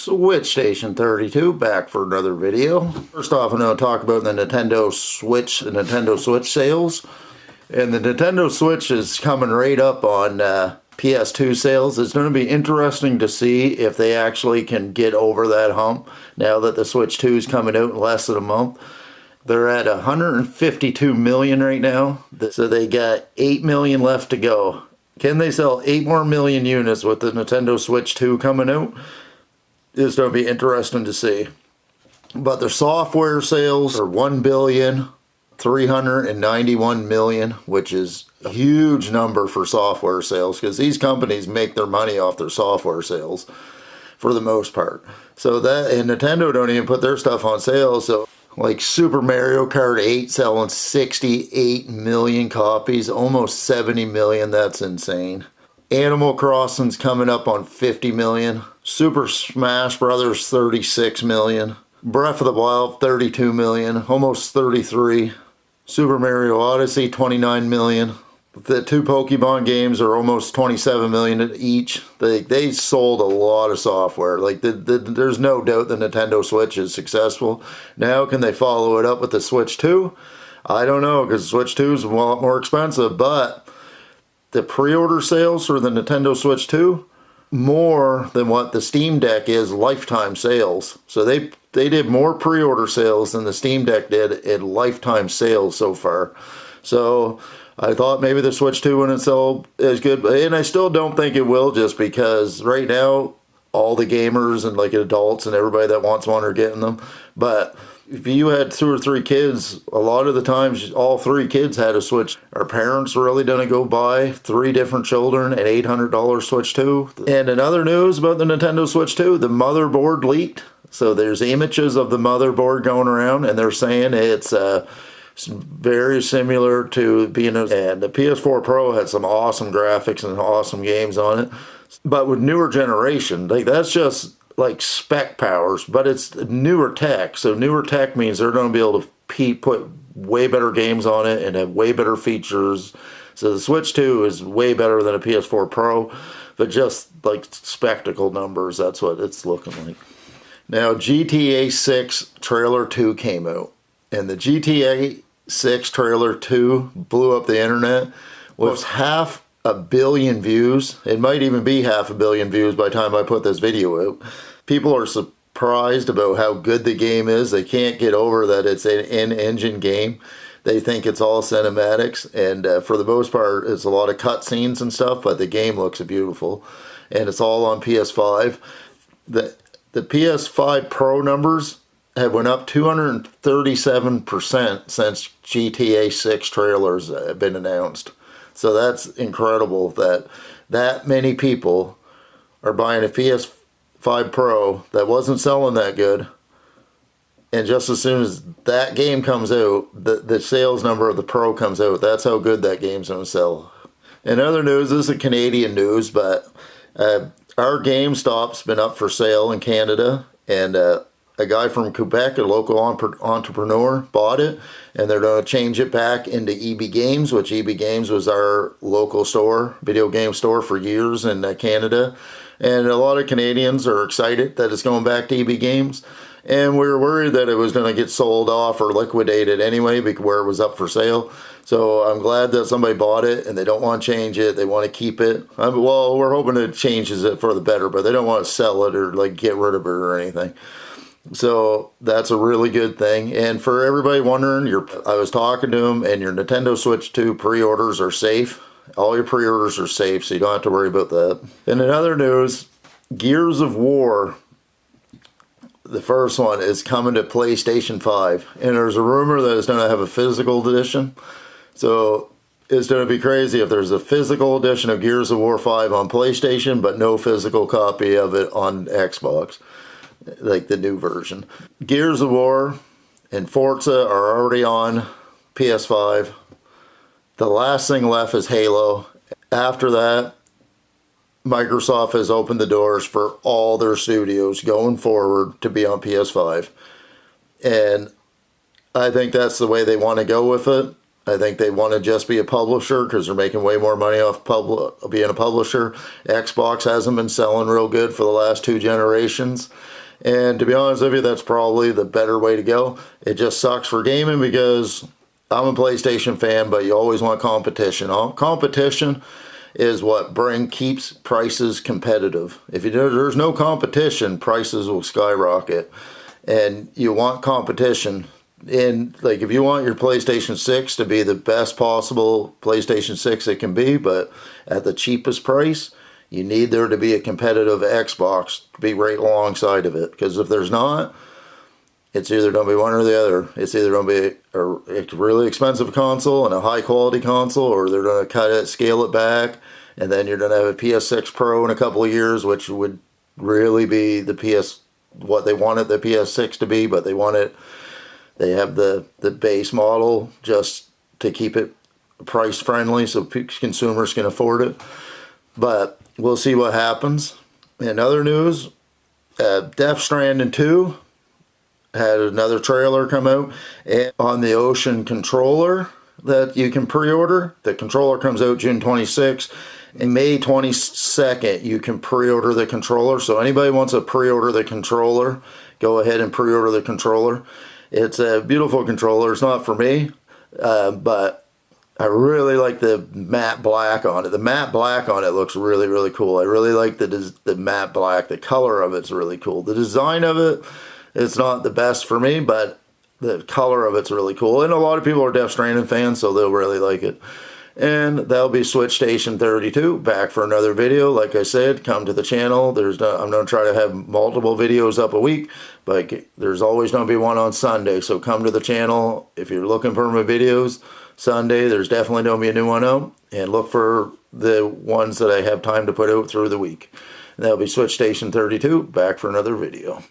Switch Station 32 back for another video. First off, I'm going to talk about the Nintendo Switch sales. And the Nintendo Switch is coming right up on PS2 sales. It's going to be interesting to see if they actually can get over that hump now that the Switch 2 is coming out in less than a month. They're at 152 million right now, so they got 8 million left to go. Can they sell 8 more million units with the Nintendo Switch 2 coming out? It's going to be interesting to see. But their software sales are 1,391,000,000, which is a huge number for software sales because these companies make their money off their software sales for the most part. So that, and Nintendo don't even put their stuff on sale. So like Super Mario Kart 8 selling 68 million copies, almost 70 million. That's insane. Animal Crossing's coming up on 50 million. Super Smash Brothers 36 million. Breath of the Wild 32 million, almost 33. Super Mario Odyssey 29 million. The two Pokemon games are almost 27 million each. They sold a lot of software. Like there's no doubt the Nintendo Switch is successful. Now can they follow it up with the Switch 2? I don't know, because the Switch 2 is a lot more expensive, but the pre-order sales for the Nintendo Switch 2 more than what the Steam Deck is lifetime sales. So they did more pre-order sales than the Steam Deck did in lifetime sales so far. So I thought maybe the Switch 2 wouldn't sell as good, and I still don't think it will, just because right now all the gamers and like adults and everybody that wants one are getting them. But if you had 2 or 3 kids, a lot of the times all 3 kids had a Switch. Our parents really didn't go buy 3 different children an $800 Switch 2. And in other news about the Nintendo Switch 2, the motherboard leaked. So there's images of the motherboard going around, and they're saying it's very similar to being and the PS4 Pro had some awesome graphics and awesome games on it. But with newer generation, like that's just like spec powers, but it's newer tech. So newer tech means they're going to be able to put way better games on it and have way better features. So the Switch 2 is way better than a PS4 Pro, but just like spectacle numbers, that's what it's looking like. Now GTA 6 Trailer 2 came out, and the GTA 6 Trailer 2 blew up the internet. Was 500 million views. It might even be 500 million views by the time I put this video out. People are surprised about how good the game is. They can't get over that it's an in-engine game. They think it's all cinematics, and for the most part, it's a lot of cutscenes and stuff, but the game looks beautiful, and it's all on PS5. The PS5 Pro numbers have went up 237% since GTA 6 trailers have been announced. So that's incredible that many people are buying a PS5 Pro that wasn't selling that good. And just as soon as that game comes out, the sales number of the Pro comes out. That's how good that game's going to sell. In other news, this is Canadian news, but our GameStop's been up for sale in Canada, and a guy from Quebec, a local entrepreneur, bought it, and they're going to change it back into EB Games, which EB Games was our local store, video game store for years in Canada. And a lot of Canadians are excited that it's going back to EB Games. And we were worried that it was going to get sold off or liquidated anyway, where it was up for sale. So I'm glad that somebody bought it, and they don't want to change it. They want to keep it. Well, we're hoping it changes it for the better, but they don't want to sell it or like get rid of it or anything. So that's a really good thing. And for everybody wondering, I was talking to them, and your Nintendo Switch 2 pre-orders are safe. All your pre-orders are safe, so you don't have to worry about that. And in other news, Gears of War, the first one, is coming to PlayStation 5. And there's a rumor that it's going to have a physical edition. So it's going to be crazy if there's a physical edition of Gears of War 5 on PlayStation, but no physical copy of it on Xbox, like the new version. Gears of War and Forza are already on PS5. The last thing left is Halo. After that, Microsoft has opened the doors for all their studios going forward to be on PS5. And I think that's the way they want to go with it. I think they want to just be a publisher because they're making way more money off being a publisher. Xbox hasn't been selling real good for the last 2 generations. And to be honest with you, that's probably the better way to go. It just sucks for gaming because I'm a PlayStation fan, but you always want competition. Competition is what keeps prices competitive. If there's no competition, prices will skyrocket. And you want competition. And like, if you want your PlayStation 6 to be the best possible PlayStation 6 it can be, but at the cheapest price, you need there to be a competitive Xbox to be right alongside of it. Because if there's not, it's either going to be one or the other. It's either going to be a really expensive console and a high quality console, or they're going to cut it, scale it back, and then you're going to have a PS6 Pro in a couple of years, which would really be what they wanted the PS6 to be, but they have the base model just to keep it price friendly so consumers can afford it. But we'll see what happens. In other news, Death Stranding 2 had another trailer come out, and on the Ocean controller that you can pre-order. The controller comes out June 26th. And May 22nd, you can pre-order the controller. So anybody wants to pre-order the controller, go ahead and pre-order the controller. It's a beautiful controller. It's not for me, but I really like the matte black on it. The matte black on it looks really, really cool. I really like the matte black. The color of it's really cool. The design of it, it's not the best for me, but the color of it's really cool. And a lot of people are Death Stranding fans, so they'll really like it. And that'll be Switch Station 32, back for another video. Like I said, come to the channel. I'm going to try to have multiple videos up a week, but there's always going to be one on Sunday. So come to the channel. If you're looking for my videos, Sunday, there's definitely going to be a new one out. And look for the ones that I have time to put out through the week. And that'll be Switch Station 32, back for another video.